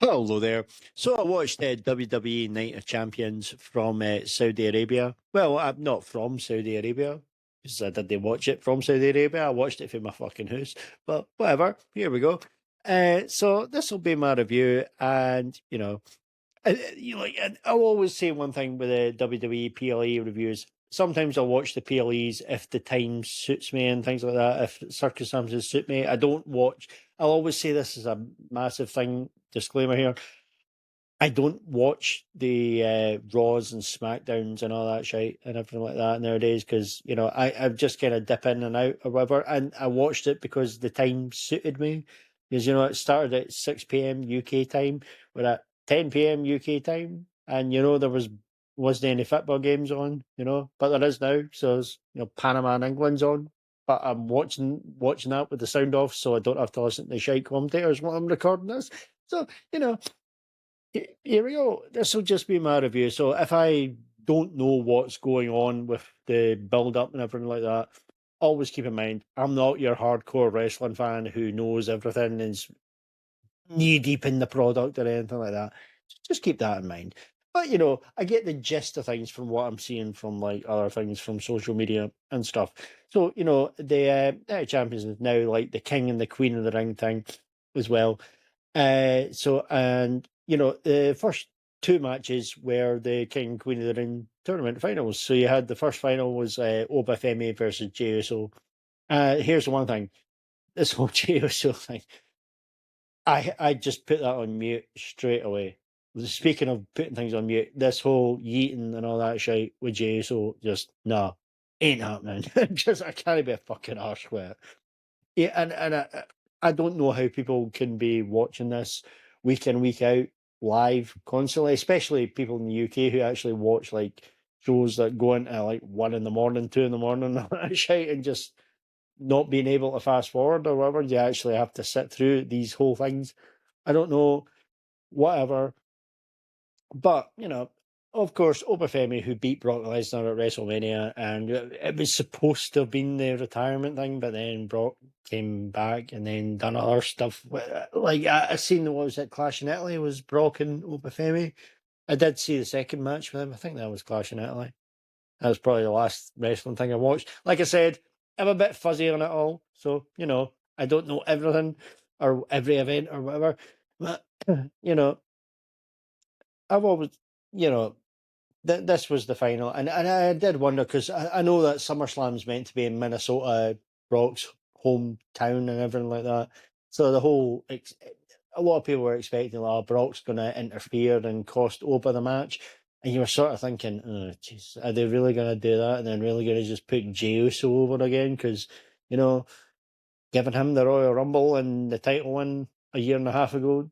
Hello there. So I watched WWE Night of Champions from Saudi Arabia. Well, I'm not from Saudi Arabia because I didn't watch it from Saudi Arabia. I watched it from my fucking house. But whatever. Here we go. So this will be my review, and I'll always say one thing with the WWE PLE reviews. Sometimes I'll watch the PLEs if the time suits me and things like that. If circumstances suit me, I don't watch. I'll always say this is a massive thing. Disclaimer here. I don't watch the Raws and SmackDowns and all that shit and everything like that nowadays because I just kind of dip in and out or whatever. And I watched it because the time suited me because it started at 6 p.m. UK time. We're at 10 p.m. UK time, and there wasn't any football games on, but there is now. So it's, Panama and England's on. But I'm watching that with the sound off, so I don't have to listen to the shite commentators while I'm recording this. So here we go. This will just be my review. So if I don't know what's going on with the build up and everything like that, always keep in mind I'm not your hardcore wrestling fan who knows everything and is knee deep in the product or anything like that. Just keep that in mind. But I get the gist of things from what I'm seeing from like other things from social media and stuff. So the champions is now like the king and the queen of the ring thing as well. The first two matches were the King and Queen of the Ring tournament finals. So you had the first final was Obafemi versus Jey Uso. Here's the one thing: this whole Jey Uso thing, I just put that on mute straight away. Speaking of putting things on mute, this whole yeeting and all that shit with Jey Uso, just no, ain't happening. I can't be a fucking arse with it. Yeah, and I don't know how people can be watching this week in, week out, live constantly, especially people in the UK who actually watch like shows that go into like 1 in the morning, 2 in the morning, and that shit, and just not being able to fast forward or whatever. You actually have to sit through these whole things. I don't know, whatever. But, of course, Obafemi, who beat Brock Lesnar at WrestleMania, and it was supposed to have been the retirement thing, but then Brock came back and then done other stuff. Like, I seen what was it, Clash in Italy, was Brock and Obafemi. I did see the second match with him. I think that was Clash in Italy. That was probably the last wrestling thing I watched. Like I said, I'm a bit fuzzy on it all. So, I don't know everything or every event or whatever. But, I've always, you know, this was the final, and I did wonder because I know that SummerSlam's meant to be in Minnesota, Brock's hometown, and everything like that. So a lot of people were expecting, oh, Brock's going to interfere and cost Oba the match, and you were sort of thinking, oh, jeez, are they really going to do that, and then really going to just put Jey Uso over again? Because giving him the Royal Rumble and the title win a year and a half ago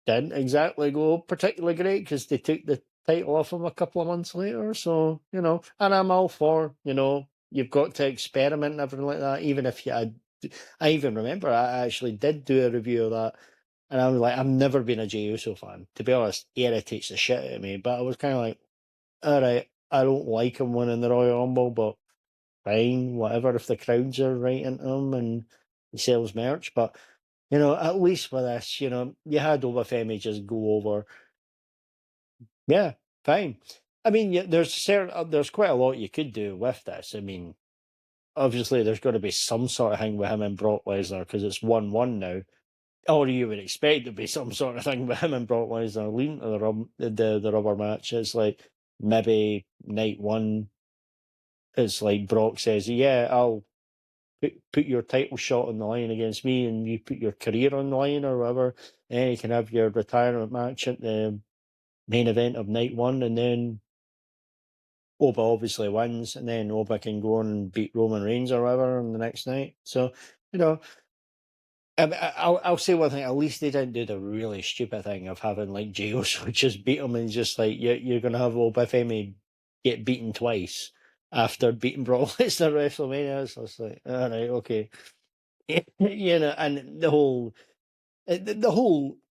didn't exactly go particularly great because they took the title off him a couple of months later. So, and I'm all for, you've got to experiment and everything like that. Even if I even remember I actually did do a review of that. And I was like, I've never been a Jey Uso fan. To be honest, he irritates the shit out of me. But I was kind of like, all right, I don't like him winning the Royal Rumble, but fine, whatever. If the crowds are right into him and he sells merch. But at least with this, you had Obafemi just go over. Yeah, fine. I mean, there's quite a lot you could do with this. I mean, obviously there's got to be some sort of thing with him and Brock Lesnar because it's 1-1 now. Or you would expect there to be some sort of thing with him and Brock Lesnar leading to the rubber match. It's like maybe night one. It's like Brock says, "Yeah, I'll put your title shot on the line against me, and you put your career on the line or whatever. Then you can have your retirement match at the main event of night one, and then Oba obviously wins, and then Oba can go on and beat Roman Reigns or whatever on the next night. So, you know, I'll say one thing. At least they didn't do the really stupid thing of having like Jey Uso just beat him and just like you're gonna have Obafemi get beaten twice after beating Brock Lesnar at WrestleMania. So it's like, all right, okay. And the whole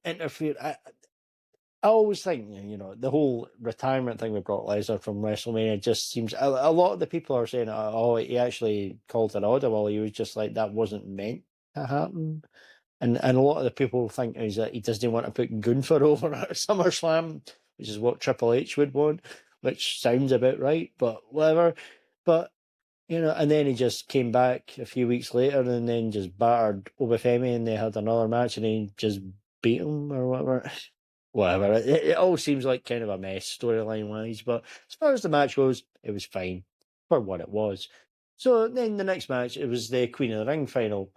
interfere. I always think, the whole retirement thing with Brock Lesnar from WrestleMania just seems. A lot of the people are saying, "Oh, he actually called an audible. He was just like that wasn't meant to happen." and a lot of the people think is that he doesn't want to put Gunther over at SummerSlam, which is what Triple H would want, which sounds about right, but whatever. But and then he just came back a few weeks later and then just battered Obafemi and they had another match and he just beat him or whatever. Whatever. It all seems like kind of a mess storyline wise, but as far as the match goes, it was fine for what it was. So then the next match, it was the Queen of the Ring final.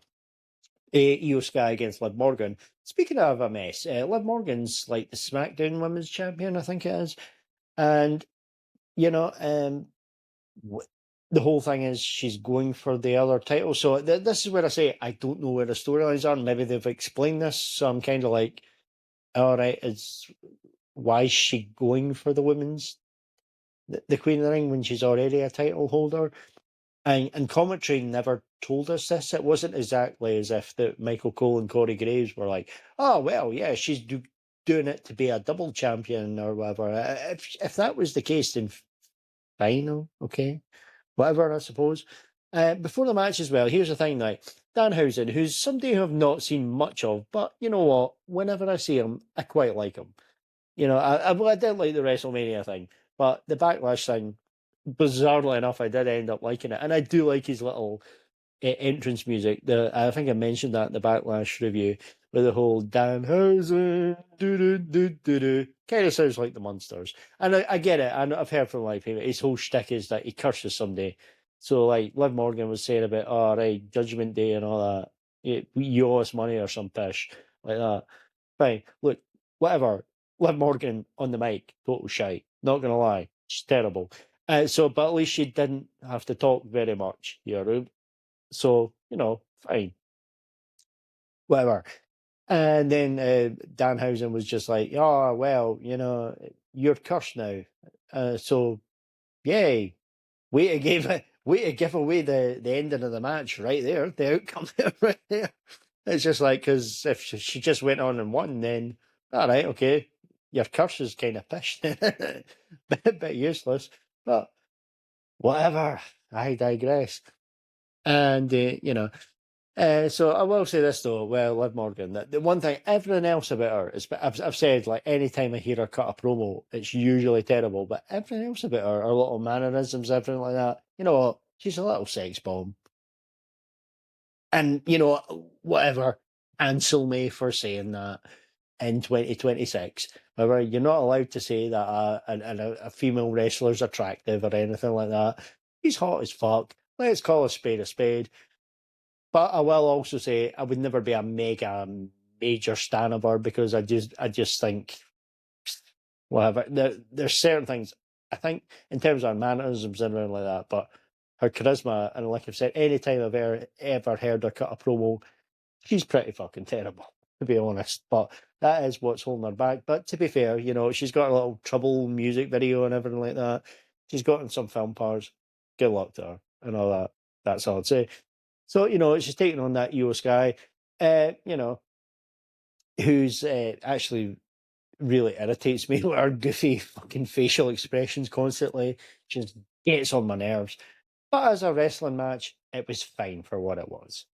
Io Sky against Liv Morgan. Speaking of a mess, Liv Morgan's like the SmackDown Women's Champion, I think it is. And, you know, the whole thing is she's going for the other title. So this is where I say I don't know where the storylines are. Maybe they've explained this. So I'm kind of like, all right, why is she going for the Queen of the Ring when she's already a title holder? And commentary never told us this. It wasn't exactly as if that Michael Cole and Corey Graves were like, oh, well, yeah, she's doing it to be a double champion or whatever. If that was the case, then fine, okay, whatever, I suppose. Before the match as well, here's the thing now. Danhausen, who's somebody who I've not seen much of, but you know what? Whenever I see him, I quite like him. I didn't like the WrestleMania thing, but the Backlash thing, bizarrely enough, I did end up liking it, and I do like his little entrance music. I think I mentioned that in the Backlash review with the whole Danhausen do do do do do. Kind of sounds like the Munsters, and I get it. I've heard from like people, his whole shtick is that he curses someday. So like Liv Morgan was saying about, oh right, Judgment Day and all that. You owe us money or some pish like that. Fine, look, whatever. Liv Morgan on the mic, total shite. Not gonna lie, she's terrible. But at least she didn't have to talk very much here. So, fine, whatever. And then Danhausen was just like, oh, well, you're cursed now. So, yay. Way to give away the ending of the match right there, the outcome right there. It's just like, because if she just went on and won, then, all right, okay, your curse is kind of pished. bit useless. But whatever, I digress. And, so I will say this though, well, Liv Morgan, that the one thing, everything else about her is, I've said, like, anytime I hear her cut a promo, it's usually terrible, but everything else about her little mannerisms, everything like that, you know what, she's a little sex bomb. And, whatever, Ansel me for saying that in 2026. However, you're not allowed to say that a female wrestler's attractive or anything like that. She's hot as fuck. Let's call a spade a spade. But I will also say I would never be a major stan of her because I just think whatever. There's certain things I think in terms of mannerisms and everything like that, but her charisma and like I've said, any time I've ever heard her cut a promo, she's pretty fucking terrible, to be honest. But that is what's holding her back. But to be fair, she's got a little Trouble music video and everything like that. She's gotten some film parts. Good luck to her and all that. That's all I'd say. So, she's taking on that Io Sky, who's actually really irritates me with her goofy fucking facial expressions constantly. Just gets on my nerves. But as a wrestling match, it was fine for what it was.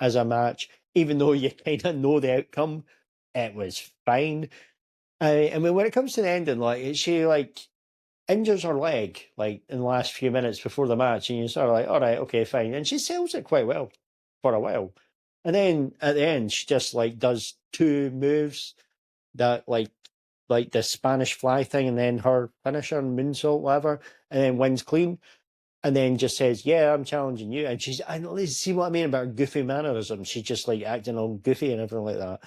As a match, even though you kind of know the outcome, it was fine. I mean, when it comes to the ending, like, she, like, injures her leg, like, in the last few minutes before the match, and you're sort of like, all right, okay, fine. And she sells it quite well for a while. And then at the end, she just, like, does two moves that, like the Spanish fly thing, and then her finisher, moonsault, whatever, and then wins clean. And then just says, yeah, I'm challenging you. And see what I mean about her goofy mannerism. She's just like acting all goofy and everything like that.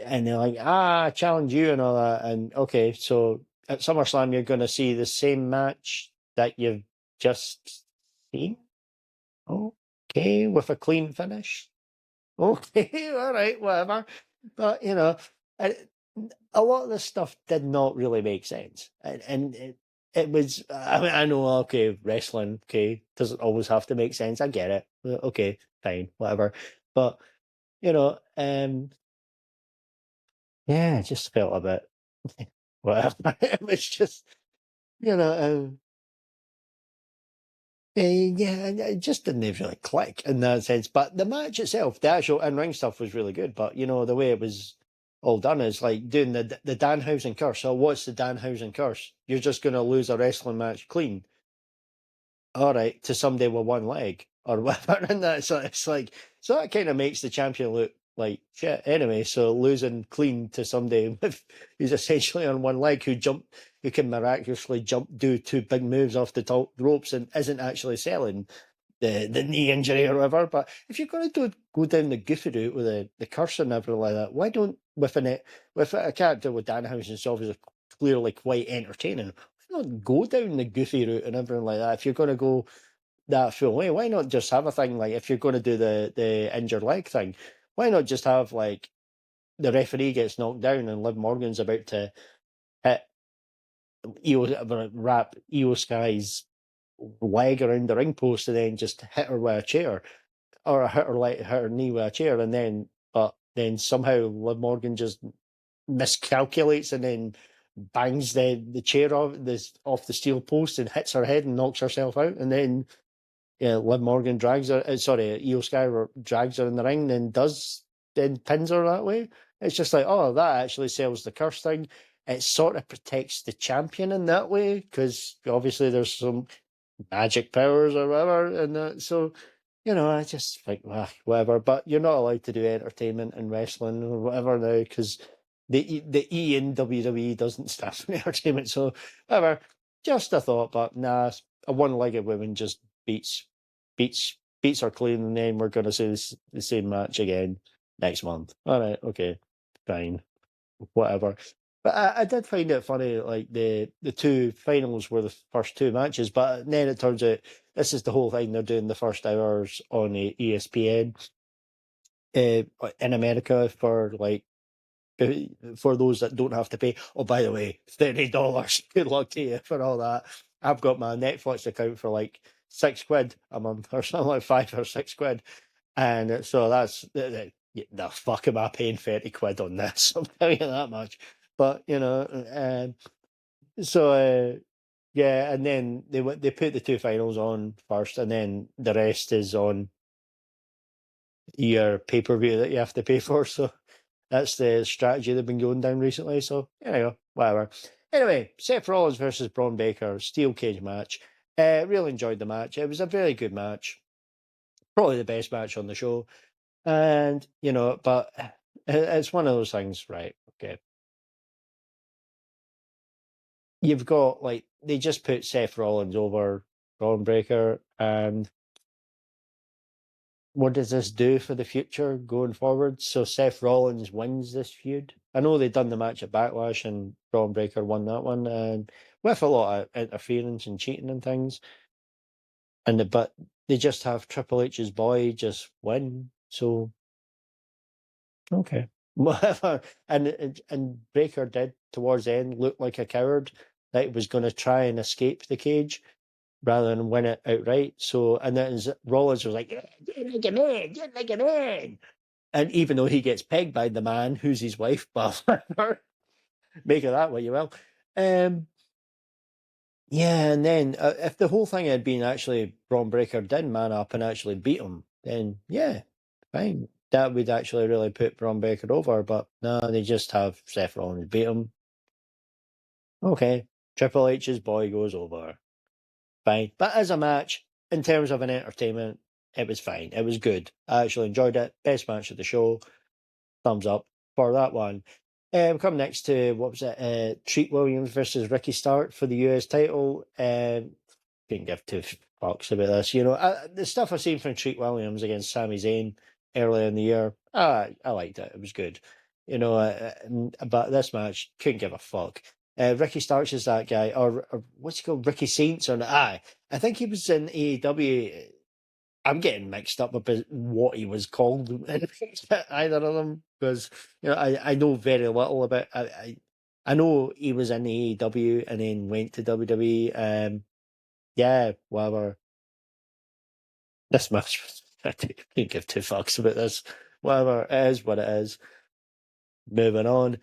And they're like, I challenge you and all that. And okay, so at SummerSlam, you're going to see the same match that you've just seen. Okay, with a clean finish. Okay, all right, whatever. But, a lot of this stuff did not really make sense. And it was, I mean, I know, okay, wrestling, okay, doesn't always have to make sense. I get it. Okay, fine, whatever. But, yeah, it just felt a bit, whatever. It was just, you know, Yeah, and it just didn't really click in that sense. But the match itself, the actual in-ring stuff was really good. But the way it was all done is like doing the Danhausen curse. So what's the Danhausen curse? You're just going to lose a wrestling match clean, all right, to somebody with one leg or whatever. And that's it's like so that kind of makes the champion look like shit. Anyway, so losing clean to somebody who's essentially on one leg who can miraculously jump, do two big moves off the top ropes and isn't actually selling the knee injury or whatever. But if you're going to go down the goofy route with the curse and everything like that, why don't with a character with Danhausen's obviously clearly quite entertaining? Why not go down the goofy route and everything like that? If you're going to go that full way, why not just have a thing like if you're going to do the injured leg thing, why not just have like the referee gets knocked down and Liv Morgan's about to hit wrap Io Sky's leg around the ring post and then just hit her with a chair or hit her knee with a chair and then somehow Liv Morgan just miscalculates and then bangs the chair off the steel post and hits her head and knocks herself out and then Liv Morgan drags her Io Sky drags her in the ring and then pins her that way. It's just like, oh, that actually sells the curse thing. It sort of protects the champion in that way because obviously there's some magic powers or whatever, and so I just think whatever. But you're not allowed to do entertainment in wrestling or whatever now because the E in WWE doesn't stand for entertainment. So whatever, just a thought. But nah, a one-legged woman just beats beats beats her clean, and then we're going to see the same match again next month. All right, okay, fine, whatever. But I did find it funny, like the two finals were the first two matches, but then it turns out this is the whole thing. They're doing the first hours on the ESPN in America for those that don't have to pay. Oh, by the way, $30. Good luck to you for all that. I've got my Netflix account for like £6 a month or something like £5 or £6, and so that's the fuck am I paying £30 on this? I'll tell you that much. But so yeah, and then they put the two finals on first, and then the rest is on your pay per view that you have to pay for. So that's the strategy they've been going down recently. So there you go, whatever. Anyway, Seth Rollins versus Braun Baker steel cage match. Really enjoyed the match. It was a very good match, probably the best match on the show. And but it's one of those things, right? Okay, you've got like they just put Seth Rollins over Braun Breaker, and what does this do for the future going forward? So Seth Rollins wins this feud. I know they've done the match at Backlash and Braun Breaker won that one, and with a lot of interference and cheating and things. But they just have Triple H's boy just win. So okay, whatever. And Breaker did towards the end look like a coward that he was going to try and escape the cage rather than win it outright. So, and then Rollins was like, "Yeah, like a man, get like a man." And even though he gets pegged by the man who's his wife, but make of that what you will. Yeah, and then if the whole thing had been actually Braun Breaker did man up and actually beat him, then yeah, fine. That would actually really put Braun Breaker over. But no, they just have Seth Rollins beat him. Okay, Triple H's boy goes over. Fine. But as a match, in terms of an entertainment, it was fine. It was good. I actually enjoyed it. Best match of the show. Thumbs up for that one. We come next to, what was it, Treat Williams versus Ricky Stark for the US title. Couldn't give two fucks about this. The stuff I've seen from Treat Williams against Sami Zayn earlier in the year, I liked it. It was good. But this match, couldn't give a fuck. Ricky Starks is that guy, or what's he called? Ricky Saints, or I think he was in AEW. I'm getting mixed up about what he was called in either of them because I know very little about. I know he was in AEW and then went to WWE. Yeah, whatever. This match, I can't give two fucks about this. Whatever, it is what it is. Moving on.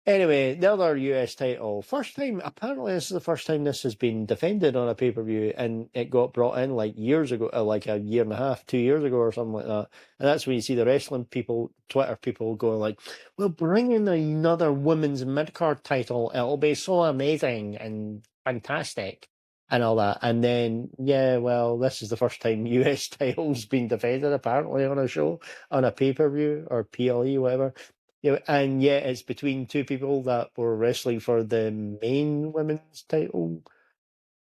Anyway, the other US title, first time, apparently this is the first time this has been defended on a pay-per-view, and it got brought in like years ago, like a year and a half, 2 years ago or something like that. And that's when you see the wrestling people, Twitter people going like, we'll bring in another women's mid-card title. It'll be so amazing and fantastic and all that. And then, yeah, well, this is the first time US title's been defended apparently on a show, on a pay-per-view or PLE, whatever. Yeah, and yet it's between two people that were wrestling for the main women's title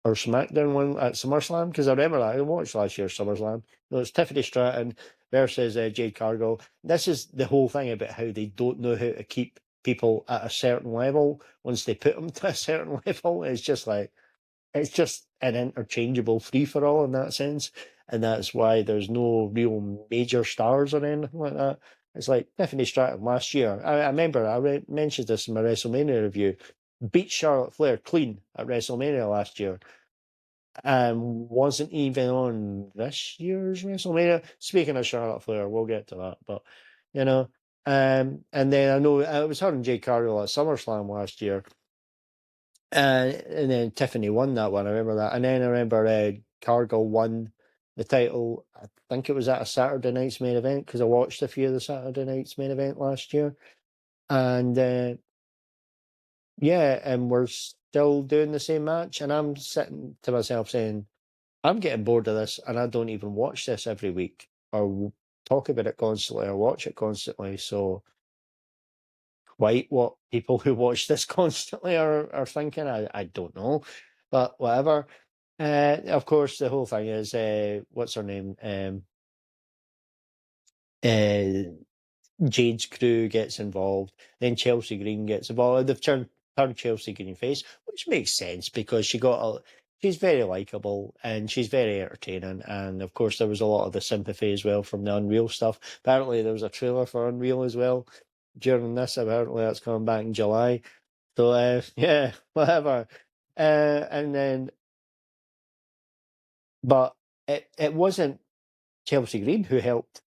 or SmackDown one at SummerSlam. Because I remember that I watched last year's SummerSlam. It was Tiffany Stratton versus Jade Cargill. This is the whole thing about how they don't know how to keep people at a certain level once they put them to a certain level. It's just an interchangeable free for all in that sense, and that's why there's no real major stars or anything like that. It's like Tiffany Stratton last year. I remember mentioned this in my WrestleMania review. Beat Charlotte Flair clean at WrestleMania last year, and wasn't even on this year's WrestleMania. Speaking of Charlotte Flair, we'll get to that, but you know. And then I know it was her and Jay Cargill at SummerSlam last year, and then Tiffany won that one. I remember that. And then I remember Cargill won the title. I think it was at a Saturday night's main event because I watched a few of the Saturday night's main event last year. And yeah, and we're still doing the same match. And I'm sitting to myself saying, I'm getting bored of this and I don't even watch this every week or talk about it constantly or watch it constantly. So quite what people who watch this constantly are thinking. I don't know, but whatever. Of course, the whole thing is what's her name? Uh, Jade's crew gets involved, then Chelsea Green gets involved. They've turned Chelsea Green face, which makes sense because she's very likable and she's very entertaining. And of course, there was a lot of the sympathy as well from the Unreal stuff. Apparently, there was a trailer for Unreal as well during this. Apparently, that's coming back in July. So yeah, whatever. And then, but it wasn't Chelsea Green who helped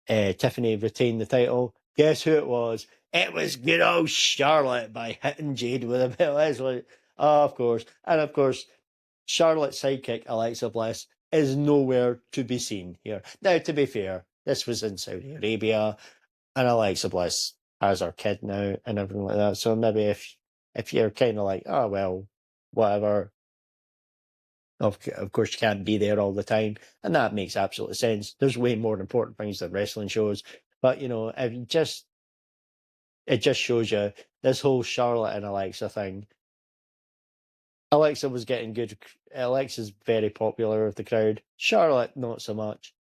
Tiffany retain the title. Guess who it was? It was good old Charlotte by hitting Jade with a belt. It's like, oh, of course. And of course, Charlotte's sidekick, Alexa Bliss, is nowhere to be seen here. Now, to be fair, this was in Saudi Arabia, and Alexa Bliss has her kid now and everything like that. So maybe if you're kind of like, oh, well, whatever, of course, you can't be there all the time, and that makes absolute sense. There's way more important things than wrestling shows, but if you it just shows you this whole Charlotte and Alexa thing. Alexa was getting good. Alexa's very popular with the crowd. Charlotte, not so much.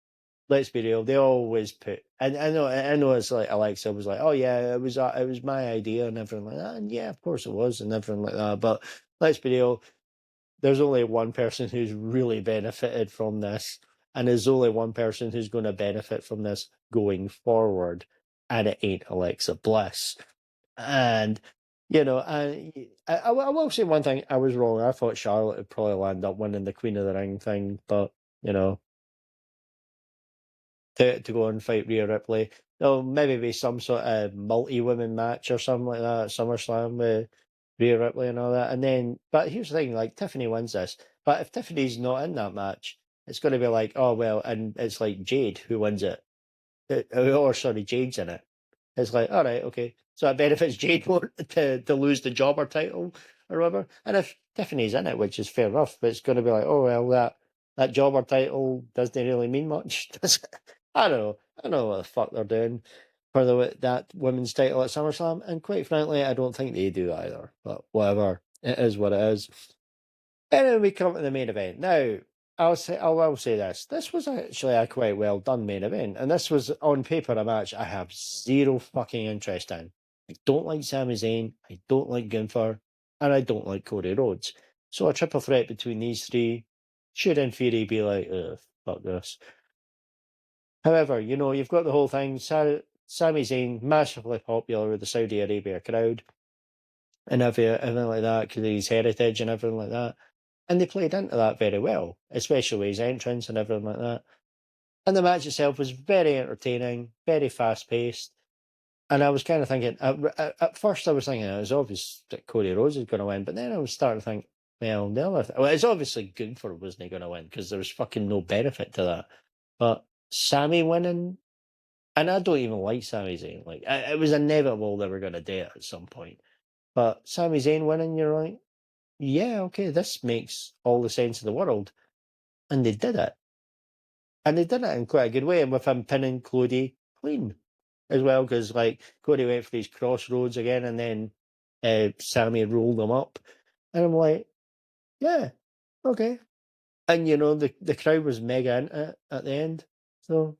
Let's be real. They always put, and I know it's like Alexa was like, oh yeah, it was my idea and everything like that, and yeah, of course it was and everything like that. But let's be real. There's only one person who's really benefited from this, and there's only one person who's going to benefit from this going forward, and it ain't Alexa Bliss. And I will say one thing: I was wrong. I thought Charlotte would probably land up winning the Queen of the Ring thing, but you know, to go and fight Rhea Ripley. There'll maybe be some sort of multi-women match or something like that at SummerSlam with Rhea Ripley and all that. And then, but here's the thing, like Tiffany wins this, but if Tiffany's not in that match, it's going to be like, oh well, and it's like Jade who wins it. Or sorry, Jade's in it. It's like, all right, okay. So it benefits Jade more to lose the jobber title or whatever. And if Tiffany's in it, which is fair enough, but it's going to be like, oh well, that jobber title doesn't really mean much. Does it? I don't know. I don't know what the fuck they're doing for that women's title at SummerSlam, and quite frankly, I don't think they do either. But whatever, it is what it is. And then we come to the main event. Now, I will say this. This was actually a quite well done main event, and this was on paper a match I have zero fucking interest in. I don't like Sami Zayn, I don't like Gunther, and I don't like Cody Rhodes. So a triple threat between these three should in theory be like, ugh, fuck this. However, you've got the whole thing. Sami Zayn, massively popular with the Saudi Arabia crowd and everything like that because of his heritage and everything like that. And they played into that very well, especially with his entrance and everything like that. And the match itself was very entertaining, very fast paced. And I was kind of thinking, at first I was thinking it was obvious that Cody Rhodes is going to win, but then I was starting to think, well, well, it's obviously good for wasn't he going to win because there was fucking no benefit to that. But Sammy winning, and I don't even like Sami Zayn. Like it was inevitable they were going to do it at some point. But Sami Zayn winning, you're like, yeah, okay, this makes all the sense in the world, and they did it, and they did it in quite a good way, and with him pinning Cody clean as well, because like Cody went for these crossroads again, and then Sammy rolled him up, and I'm like, yeah, okay, and the crowd was mega into it at the end, so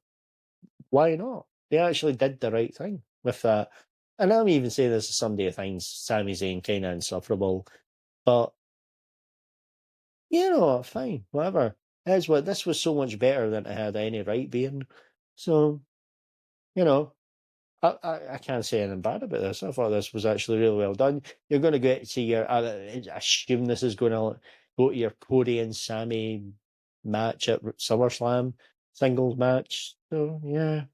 why not? They actually did the right thing with that. And I'm even saying this as somebody who finds Sami Zayn kind of insufferable, but fine, whatever. As what this was so much better than it had any right being. So, you know, I can't say anything bad about this. I thought this was actually really well done. You're going to get to your, I assume this is going to go to your Cody and Sammy match at SummerSlam singles match. So yeah,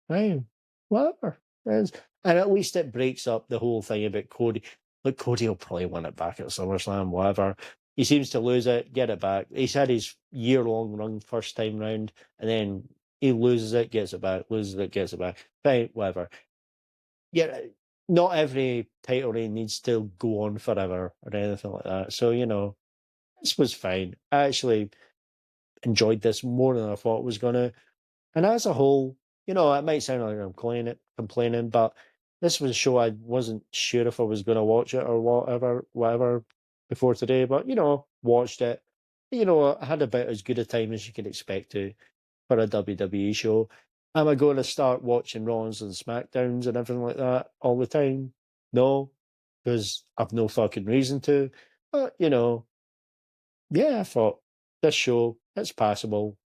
fine, whatever. And at least it breaks up the whole thing about Cody. Look, Cody will probably win it back at SummerSlam, whatever. He seems to lose it, get it back. He's had his year-long run first time round, and then he loses it, gets it back, loses it, gets it back. Fine, whatever. Yeah, not every title reign needs to go on forever or anything like that. So, this was fine. I actually enjoyed this more than I thought it was gonna. And as a whole, it might sound like I'm complaining, but this was a show I wasn't sure if I was gonna watch it or whatever before today. But watched it. I had about as good a time as you could expect to for a WWE show. Am I going to start watching Raws and SmackDowns and everything like that all the time? No, because I've no fucking reason to. But, yeah, I thought this show, it's passable.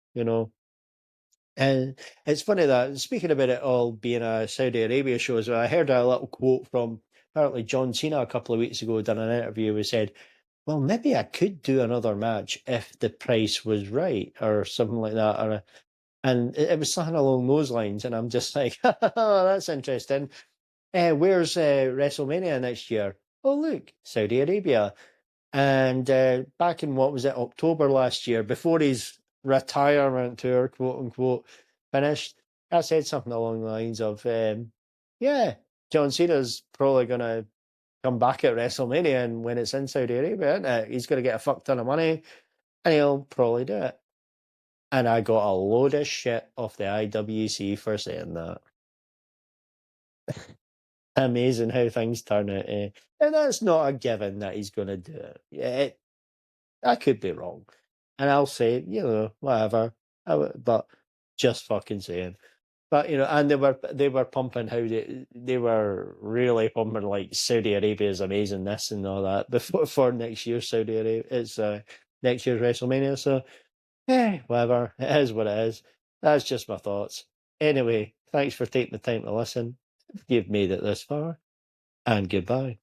And it's funny that, speaking about it all being a Saudi Arabia show as well, I heard a little quote from apparently John Cena a couple of weeks ago, done an interview, who said, well, maybe I could do another match if the price was right or something like that. And it was something along those lines. And I'm just like, oh, that's interesting. Where's WrestleMania next year? Oh, look, Saudi Arabia. And back in, what was it, October last year, before his retirement tour, quote unquote, finished, I said something along the lines of, yeah, John Cena's probably going to come back at WrestleMania, and when it's in Saudi Arabia, isn't it? He's going to get a fuck ton of money, and he'll probably do it. And I got a load of shit off the IWC for saying that. Amazing how things turn out. And that's not a given that he's going to do it. I could be wrong. And I'll say, whatever. But just fucking saying. But and they were pumping how they were really pumping like Saudi Arabia is amazing, this and all that before for next year's Saudi Arabia. It's next year's WrestleMania. So whatever. It is what it is. That's just my thoughts. Anyway, thanks for taking the time to listen. If you've made it this far, and goodbye.